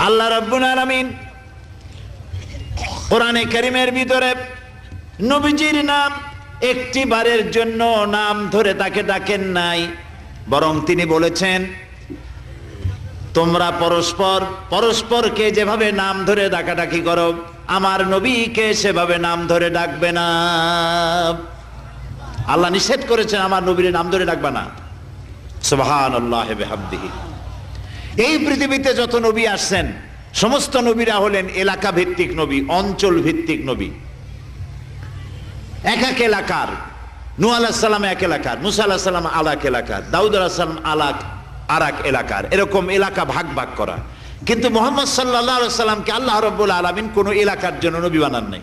আল্লাহ রাব্বুল আলামিন কোরআনে কারীমের ভিতরে নবীজির নাম একটি বারের জন্য নাম ধরে তাকে ডাকেন নাই, বরং তিনি বলেছেন তোমরা পরস্পর পরস্পরকে যেভাবে নাম ধরে ডাকাডাকি করো আমার নবীকে সেভাবে নাম ধরে ডাকবে না। আল্লাহ নিষেধ করেছেন আমার নবীর নাম ধরে ডাকবে না। সুবহানাল্লাহি ওয়া বিহামদিহি। এই পৃথিবীতে যত নবী আসছেন সমস্ত নবীরা হলেন এলাকা ভিত্তিক নবী, অঞ্চল ভিত্তিক নবী। এক এক এলাকার, নূহ আলাইহিস সালাম এক এলাকার, মুসা আলাইহিস সালাম আলাক এলাকার, দাউদ আলাইহিস সালাম আরাক এলাকার, এরকম এলাকা ভাগ ভাগ করা। কিন্তু মুহাম্মদ সাল্লাল্লাহু আলাইহি ওয়াসাল্লামকে আল্লাহ রাব্বুল আলামিন কোন এলাকার জন্য নবী বানান নাই।